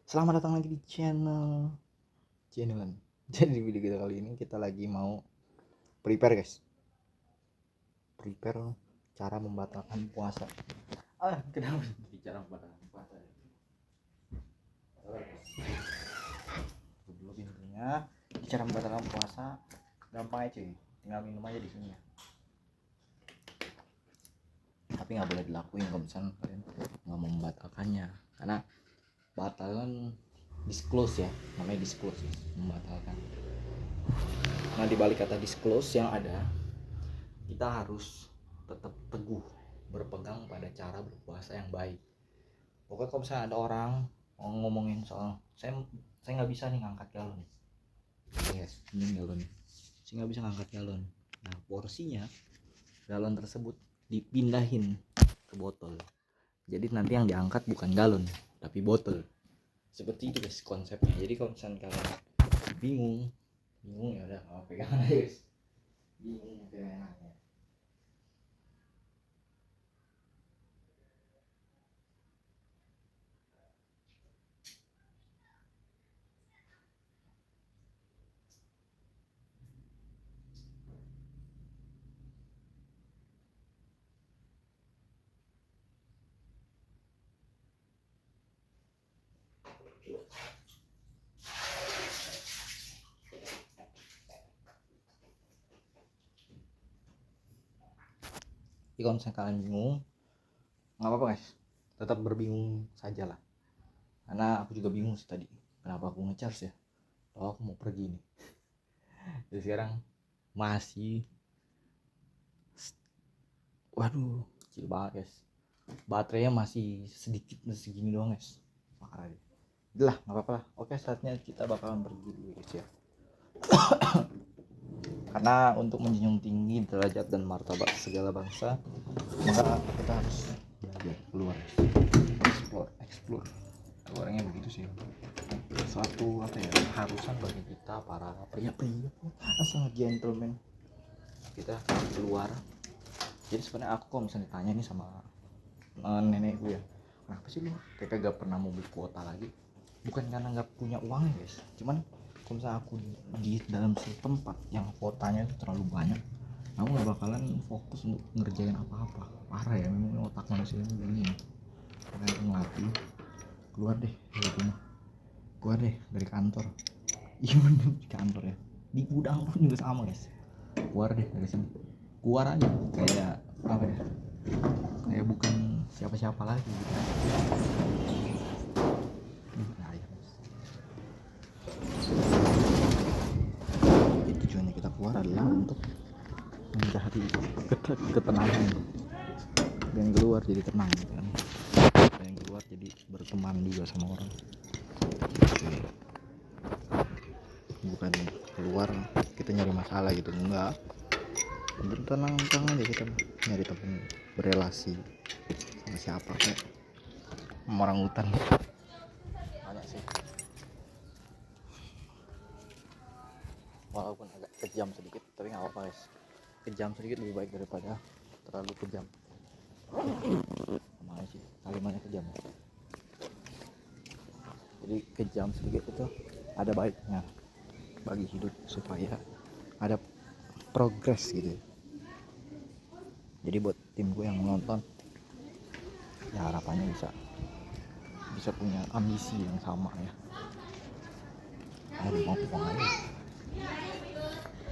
Selamat datang lagi di channel Channel. Jadi di video kita kali ini kita lagi mau prepare guys. Prepare cara membatalkan puasa. Kenapa jadi cara membatalkan puasa? Dulu intinya cara membatalkan puasa gampang aja cuy. Tinggal minum aja di sini ya. Tapi nggak boleh dilakuin kalau misalnya kalian nggak mau membatalkannya, karena batalan disclose ya, namanya disclose ya, membatalkan. Nah di balik kata disclose yang ada, kita harus tetap teguh berpegang pada cara berpuasa yang baik. Pokoknya kalau misalnya ada orang ngomongin soal saya nggak bisa nih ngangkat galon, yes, ini galon, saya nggak bisa ngangkat galon. Nah porsinya galon tersebut dipindahin ke botol, jadi nanti yang diangkat bukan galon tapi botol. Seperti itu guys konsepnya. Jadi kalau misalnya kalian bingung ya udah pegang aja guys, bingung pegang aja. Jadi kalau misalnya kalian bingung, nggak apa-apa guys, tetap berbingung saja lah. Karena aku juga bingung sih tadi, kenapa aku ngecharge ya, kalau aku mau pergi nih. Jadi sekarang masih, waduh, kecil banget guys, baterainya masih sedikit, masih segini doang guys, parah deh. Udah lah, nggak apa-apa lah. Oke, saatnya kita bakalan pergi dulu guys ya. Karena untuk menjunjung tinggi derajat dan martabat segala bangsa, maka kita harus belajar keluar, explore. Orangnya begitu sih. Suatu keharusan bagi kita para pria-pria sangat gentleman, kita keluar. Jadi sebenarnya aku kalau misalnya ditanya nih sama nenekku ya, kenapa sih lu kayak gak pernah mau beli kuota lagi? Bukan karena nggak punya uang ya guys, cuman kalau misalnya aku di dalam satu tempat yang kuotanya itu terlalu banyak, aku nggak bakalan fokus untuk ngerjain apa-apa. Parah ya, memang otak manusia ini begini. Makanya aku ngelatih keluar deh dari rumah, keluar deh dari kantor. Iya bener, di kantor ya, di gudang pun juga sama guys. Keluar deh dari sini, keluar aja kayak apa ya, kayak bukan siapa-siapa lagi gitu. Nah, ya. Jadi tujuannya kita keluar adalah untuk mencari ketenangan, dan keluar jadi tenang kan, dan keluar jadi berteman juga sama orang. Bukan keluar kita nyari masalah gitu, enggak, tenang aja kita nyari teman, berelasi sama siapa kayak sama orang hutan banyak sih, walaupun agak kejam sedikit tapi nggak apa-apa guys. Kejam sedikit lebih baik daripada terlalu kejam. Sama sih kalimatnya kejam, jadi kejam sedikit itu ada baiknya bagi hidup supaya ada progres gitu. Jadi buat tim gue yang nonton ya, harapannya bisa punya ambisi yang sama ya. Mau pulang aja.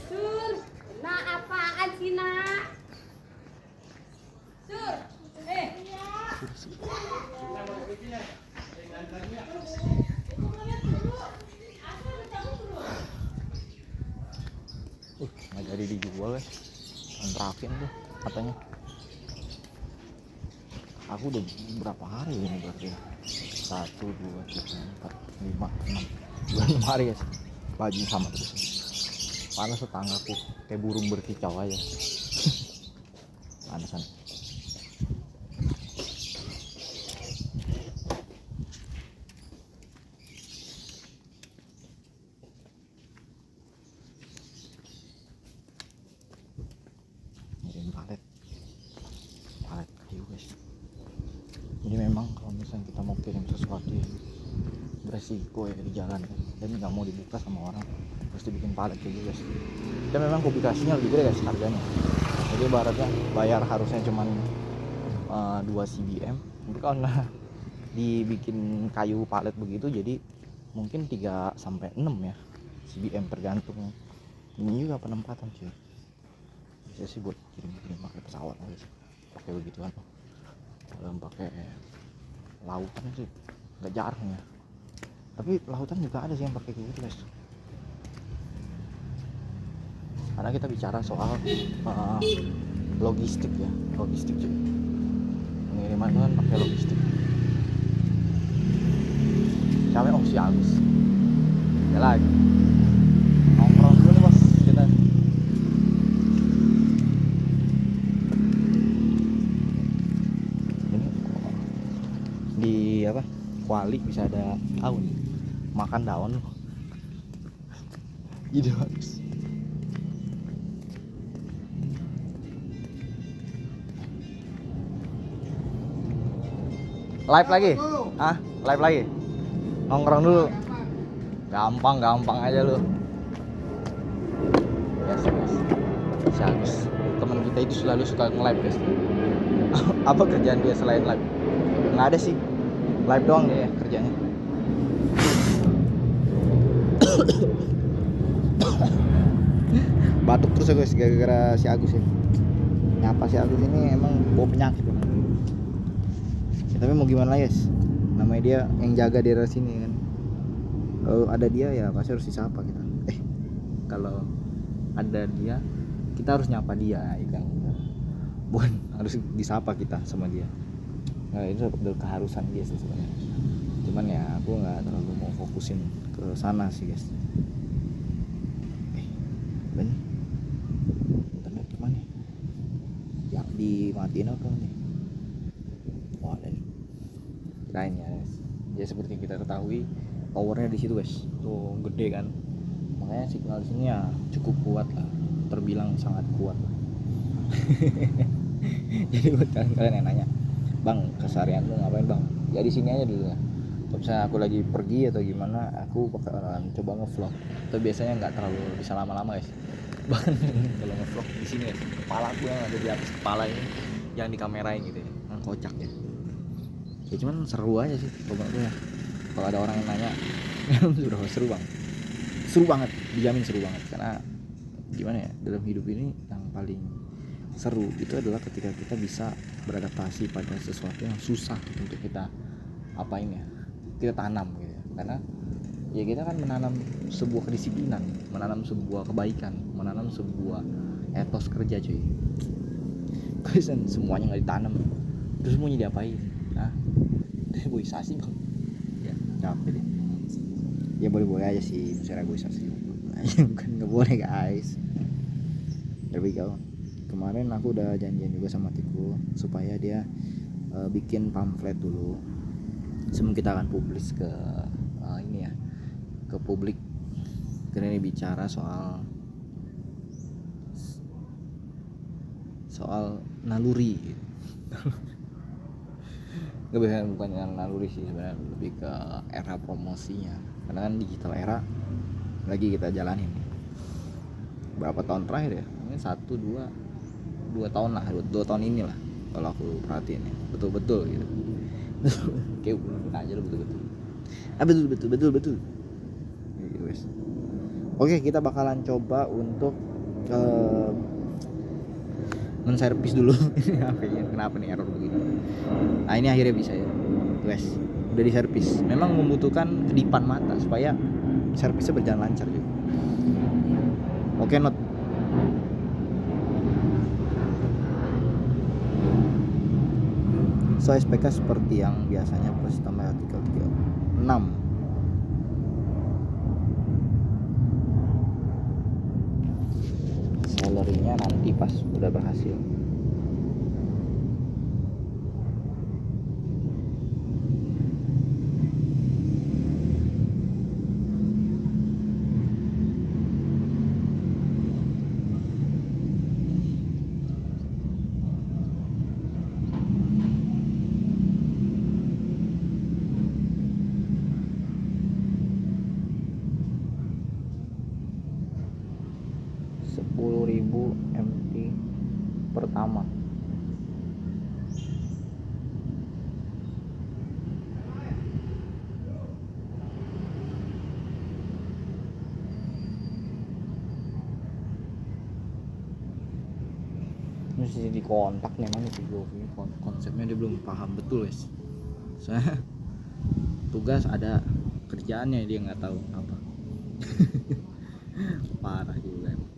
Sur, nah apaan sih nak? Sur, Nggak jadi dijual ya, kontrakin tuh katanya. Aku udah berapa hari ini berarti, 1, 2, 3, 4, 5, 6 bulan, 6 hari guys, baju sama terus. Panas tetanggaku kayak burung berkicau aja. Panasan. Ngirim palet kayu guys. Jadi memang kalau misalnya kita mau kirim sesuatu yang resiko ya di jalan, jadi nggak mau dibuka sama orang, terus dibikin palet kayak gitu guys. Dan memang publikasinya lebih gede guys harganya, jadi ibaratnya bayar harusnya cuman 2 CBM, tapi karena dibikin kayu palet begitu jadi mungkin 3 sampai 6 ya CBM tergantung ini juga penempatan cuy. Bisa sih buat kirim-kirim pakai pesawat guys, pakai begituan. Kalau pakai lautan sih nggak jarang ya, tapi lautan juga ada sih yang pakai gitu guys. Karena kita bicara soal logistik ya, logistik cuy, pengiriman itu kan pakai logistik. Siapa yang si Agus ya lagi nongkrong dulu nih bos kita. Ini di apa kuali bisa ada daun, makan daun ide bagus. Live lagi? Ah, live lagi? Nongkrong dulu. Gampang aja lu. Yes. Si Agus, teman kita itu selalu suka nge-live guys. Apa kerjaan dia selain live? Nggak ada sih. Live doang dia ya kerjanya. Batuk terus ya guys gara-gara si Agus ya. Nyapa si Agus ini emang bawa penyakit ya. Tapi mau gimana guys, namanya dia yang jaga daerah sini kan. Kalau ada dia ya pasti harus disapa kita. Kalau ada dia kita harus nyapa dia ya kan, bukan harus disapa kita sama dia. Nah, itu udah keharusan dia sih sebenarnya. Cuman ya aku nggak terlalu mau fokusin ke sana sih guys. Ben, internet gimana? Yang dimatiin apa nih? Wah, dan kirain ya guys. Ya seperti kita ketahui powernya di situ guys, tuh gede kan. Makanya signal di sini ya cukup kuat lah, terbilang sangat kuat. Jadi buat kalian yang nanya, bang keseharian lu ngapain bang? Ya di sini aja dulu ya. Kalau misalnya aku lagi pergi atau gimana, aku bakalan coba ngevlog. Tapi biasanya nggak terlalu bisa lama-lama guys. Bahkan kalau ngevlog di sini guys, kepala aku yang ada di atas kepala ini yang dikamerain gitu ya, yang kocak ya. Ya cuman seru aja sih kalau menurut gue ya. Kalau ada orang yang nanya, sudah seru bang, seru banget, dijamin seru banget. Karena gimana ya, dalam hidup ini yang paling seru itu adalah ketika kita bisa beradaptasi pada sesuatu yang susah untuk kita apain ya, kita tanam gitu ya. Karena ya kita kan menanam sebuah kedisiplinan, menanam sebuah kebaikan, menanam sebuah etos kerja cuy. Terus semuanya nggak ditanam, terus semuanya diapain? Nah, reboisasi bang. Ya capek deh. Ya boleh-boleh aja sih misalnya reboisasi. Bukan nggak boleh guys. Tapi kalau kemarin aku udah janjian juga sama Tiku supaya dia bikin pamflet dulu. Sebelum kita akan publis ke ini ya, ke publik. Karena ini bicara soal naluri. Bukan yang naluri sih sebenarnya, lebih ke era promosinya. Karena kan digital era lagi kita jalanin. Berapa tahun terakhir ya? Ini 2 tahun lah, 2 tahun inilah kalau aku perhatiin ya, betul-betul gitu. Kayak belum aja lo betul-betul. Gitu guys. Oke, kita bakalan coba untuk men-servis dulu. Kenapa nih error begini? Nah ini akhirnya bisa ya guys, udah diservis. Memang membutuhkan kedipan mata supaya servisnya berjalan lancar juga. Oke not. So SPK seperti yang biasanya plus tambah artikel 36. Salary-nya nanti pas udah berhasil. 10.000 MT pertama. Mesti dikontak memang si Govi, konsepnya dia belum paham betul guys. Soalnya tugas ada, kerjaannya dia nggak tahu apa. Parah juga emang.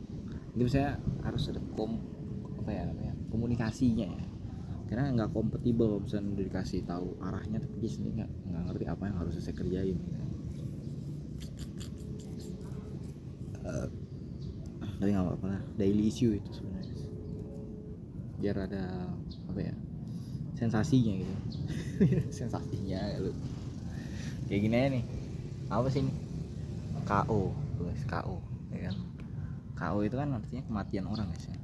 Jadi saya harus ada apa ya namanya, komunikasinya ya, karena nggak kompatibel kalau misalnya udah dikasih tahu arahnya tapi dia sendiri nggak ngerti apa yang harus saya kerjain gitu. Tapi nggak apa-apa lah, daily issue itu sebenarnya, biar ada apa ya, sensasinya gitu. Sensasinya lu kayak gini aja nih, apa sih ini KO guys, KO ya kan. KO itu kan artinya kematian orang guys ya.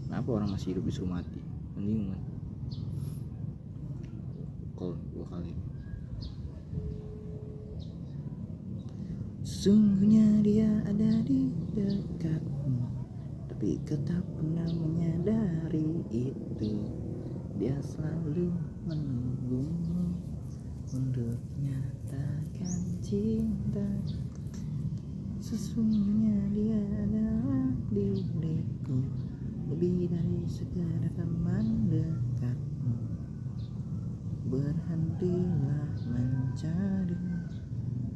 Kenapa orang masih hidup disuruh mati? Mending kan pukul 2 kali. Sungguhnya dia ada di dekatmu, tapi kau tak pernah menyadari itu. Dia selalu menunggumu untuk nyatakan cinta. Sesungguhnya dia adalah diriku, lebih dari sekedar teman dekatmu. Berhentilah mencari,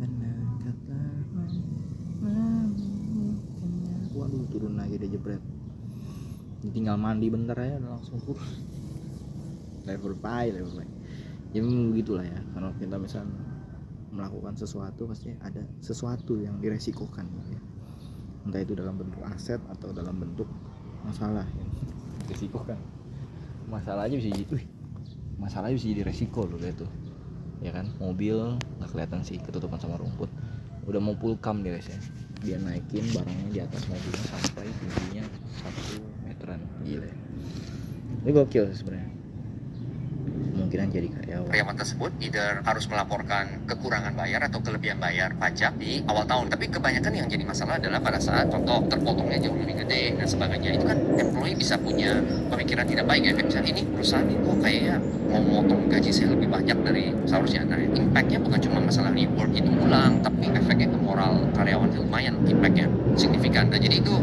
karena kau telah menemukannya. Waduh, turun lagi dia jebret. Tinggal mandi bentar aja udah langsung kurus. Level bye. Ya memang begitulah ya, kalau kita misalnya melakukan sesuatu pasti ada sesuatu yang diresikokan gitu ya. Entah itu dalam bentuk aset atau dalam bentuk masalah yang diresikokan. Masalahnya bisa jadi, masalahnya bisa jadi resiko loh gitu ya kan. Mobil nggak kelihatan sih, ketutupan sama rumput, udah mau pulkam dia guys ya, dia naikin barangnya di atas mobilnya sampai tingginya 1 meteran. Gila ya, ini gokil sih sebenarnya. Kemungkinan jadi karyawan tersebut either harus melaporkan kekurangan bayar atau kelebihan bayar pajak di awal tahun. Tapi kebanyakan yang jadi masalah adalah pada saat contoh terpotongnya jauh lebih gede dan sebagainya. Itu kan employee bisa punya pemikiran tidak baik ya. Kayak misalnya ini perusahaan ini kok kayaknya mau memotong gaji saya lebih banyak dari seharusnya. Nah, impactnya bukan cuma masalah reward itu ulang, tapi efeknya ke moral karyawan lumayan, impactnya signifikan. Nah, jadi itu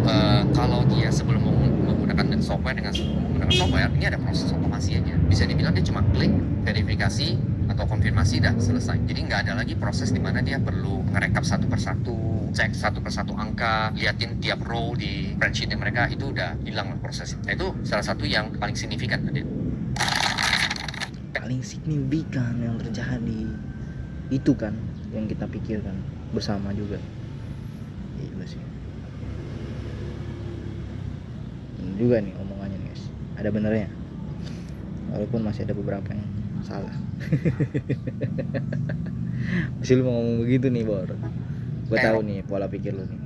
kalau dia sebelum menggunakan software dengan menggunakan software ini ada proses otomasi aja. Bisa dibilang dia cuma klik, verifikasi atau konfirmasi, dah selesai. Jadi nggak ada lagi proses di mana dia perlu ngerekap satu persatu, cek satu persatu angka, liatin tiap row di spreadsheetnya mereka, itu udah hilang lah prosesnya. Nah, itu salah satu yang paling signifikan tadi. Paling signifikan yang terjadi itu kan yang kita pikirkan bersama juga. Gila sih. Ini juga nih omongannya nih guys, ada benernya walaupun masih ada beberapa yang salah. Masih lu mau ngomong begitu nih Bor, gue tahu nih pola pikir lu nih.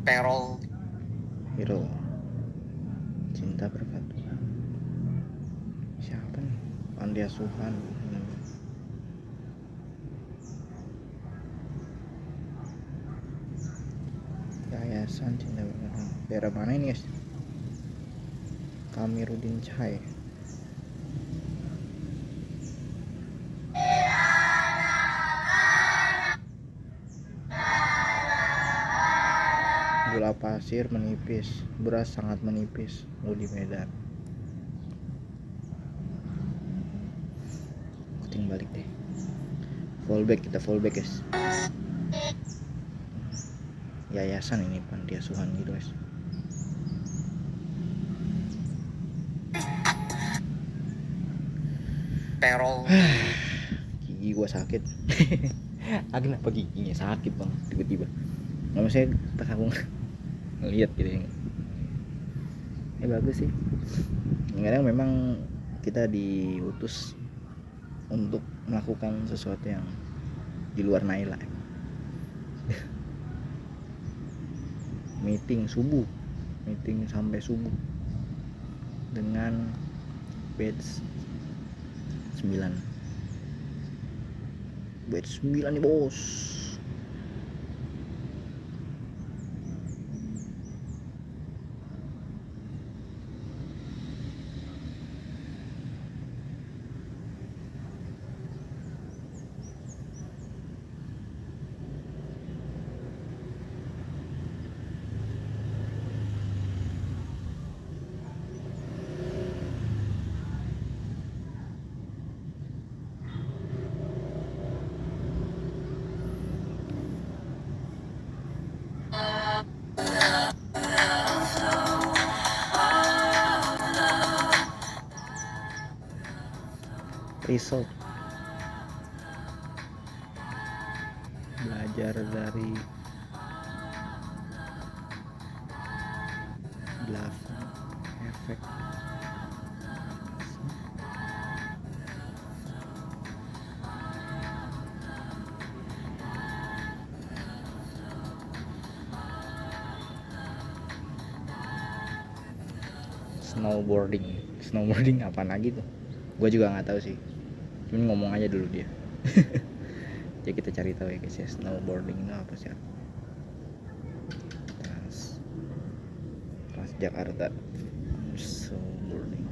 Payroll Hero cinta berkat Tuhan. Siapa nih? Panti Asuhan. Yayasan Cinta Berkat Tuhan. Daerah mana ini guys? Kamirudin Cahaya. Gula pasir menipis, beras sangat menipis. Di Medan. Puting balik deh. Kita fallback guys. Yayasan ini panti asuhan gitu guys. payroll Gigi gua sakit. Kenapa giginya sakit bang tiba-tiba? Nggak, saya pas aku ngeliat gitu ya. Bagus sih. Kadang memang kita diutus untuk melakukan sesuatu yang di luar naila. Meeting sampai subuh dengan badge Bet 9 nih bos. Result belajar dari 8 efek snowboarding apaan lagi tuh, gue juga nggak tahu sih, cuman ngomong aja dulu dia. Jadi kita cari tahu ya guys ya, snowboarding itu apa sih? Transjakarta snowboarding.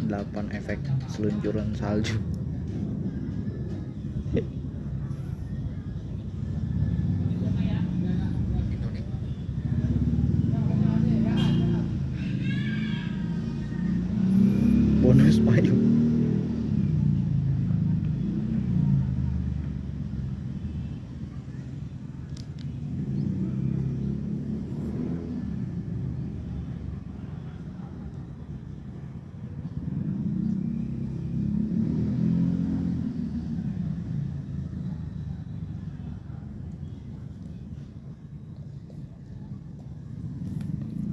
Delapan efek seluncuran salju. Bonus payung.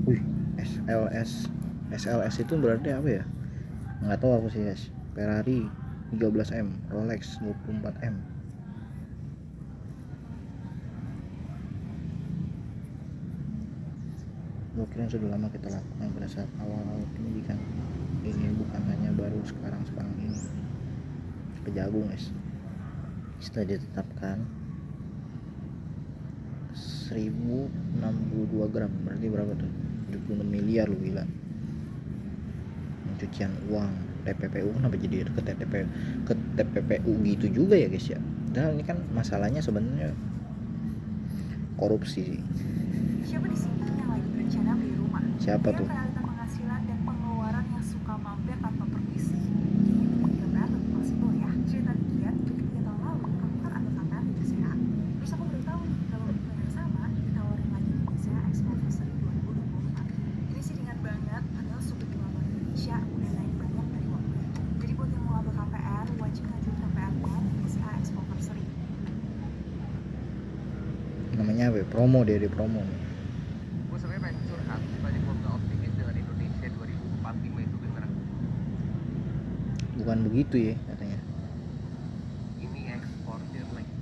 Wih, SLS itu berarti apa ya? Nggak tahu aku sih guys. Ferrari 13M, Rolex 24M. Gue kira sudah lama kita lakukan pada saat awal-awal pendidikan. Ini bukan hanya baru sekarang ini. Kejagung guys. Setelah ditetapkan 1062 gram, berarti berapa tuh? 76 miliar lu gila. Pencucian uang. TPPU kenapa jadi ke TPPU gitu juga ya guys ya? Dan ini kan masalahnya sebenarnya korupsi sih. Siapa di sini yang lagi berencana beli rumah? Siapa tuh? Realita penghasilan dan pengeluaran yang suka mampir tanpa permisi. Ini benar tapi possible ya. Cerita dikit, 3 tahun lalu aku kan ada KPR di BCA. Terus aku baru tahu nih kalau event yang sama ditawarin lagi di BCA Expo-Seri 2024. Ini sih ringan banget, padahal suku bunga Bank Indonesia udah naik banyak dari waktu itu. Jadi buat yang mau ambil KPR, wajib ngajuin KPR-nya di BCA Expo-Seri. Namanya apa? Promo, dia di promo. Gue sebenarnya pengen curhat, banyak gue nggak optimis dengan Indonesia 2045 itu beneran. Bukan begitu ya katanya. Ini eksportir lagi.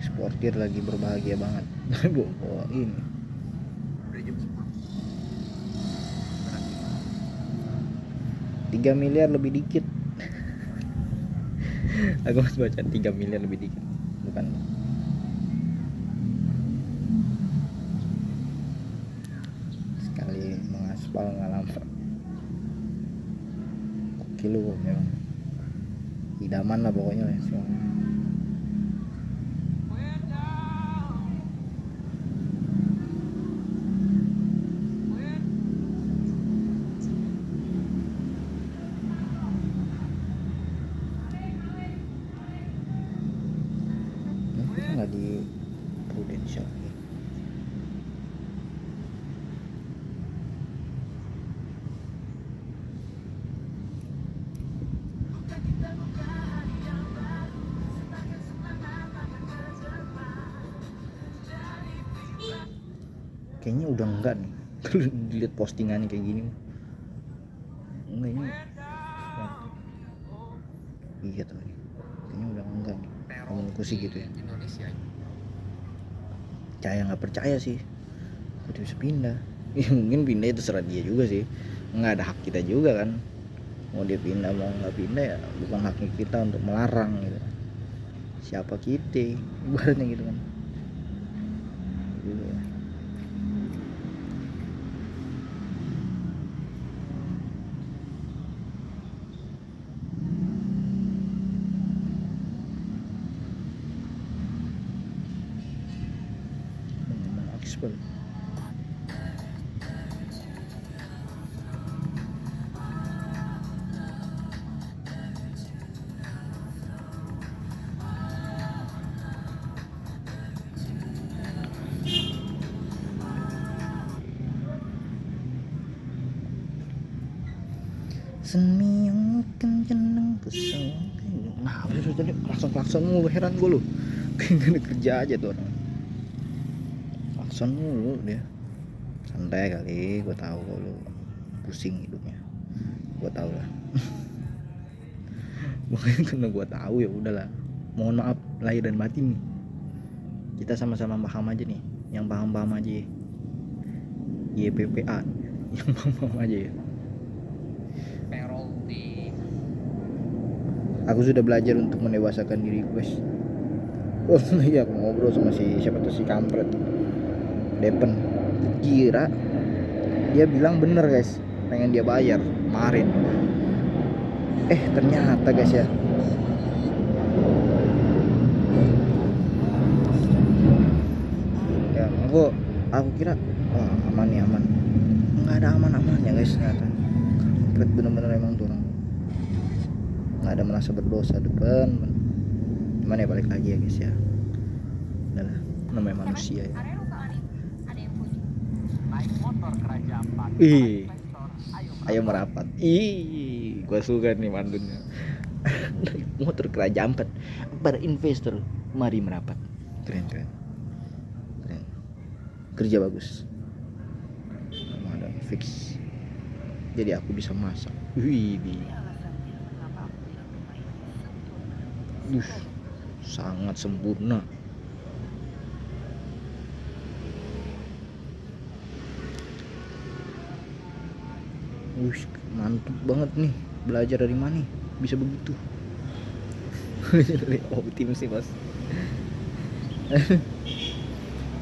Eksportir lagi berbahagia banget. Oh, ini Udah jam 10. Beneran. 3 miliar lebih dikit. Aku harus baca 3 miliar lebih dikit. Bukan. Sekali mengaspal nggak lama. Kilo memang. Idaman lah pokoknya lah semua. Nggak di Prudential lagi. Kayaknya udah enggak nih. Kalau dilihat postingannya kayak gini. Enggak ini. Iya tuh. Kayaknya udah enggak nih. Komunikasi gitu ya. Indonesia. nggak percaya sih udah bisa pindah. Ya mungkin pindah itu terserah dia juga sih, nggak ada hak kita juga kan, mau dia pindah mau nggak pindah ya bukan haknya kita untuk melarang gitu. Siapa kita ibaratnya gitu kan gitu. Ekspor. Seni yang makin jeneng pesong. Nah, udah tadi klakson mulu, heran gue lu. Kayak gak ada kerja aja tuh orang. Klakson mulu dia. Santai kali, gue tahu kok lu pusing hidupnya. Gue tahu lah. Makanya karena gue tahu ya udahlah. Mohon maaf lahir dan batin nih. Kita sama-sama paham aja nih, yang paham-paham aja. YPPA, yang paham aja ya. Aku sudah belajar untuk mendewasakan diri guys. Oh iya, aku ngobrol sama siapa tuh si kampret Depen. Kira dia bilang bener guys, pengen dia bayar kemarin. Ternyata guys ya, aku kira aman nih, aman. Nggak ada aman-amannya guys, ternyata kampret bener-bener emang tuh orang. Nggak ada merasa berdosa depan. Cuman ya balik lagi ya guys ya, udahlah namanya manusia ya. Ayo merapat. Gua suka nih mandunnya. Motor Keraja 4 para investor mari merapat. Keren. Kerja bagus. Ada fix. Jadi aku bisa masak. Sangat sempurna. Mantap banget nih. Belajar dari mana nih? Bisa begitu. Dari tim sih bos.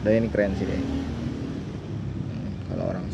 Dan ini keren sih deh. Kalau orang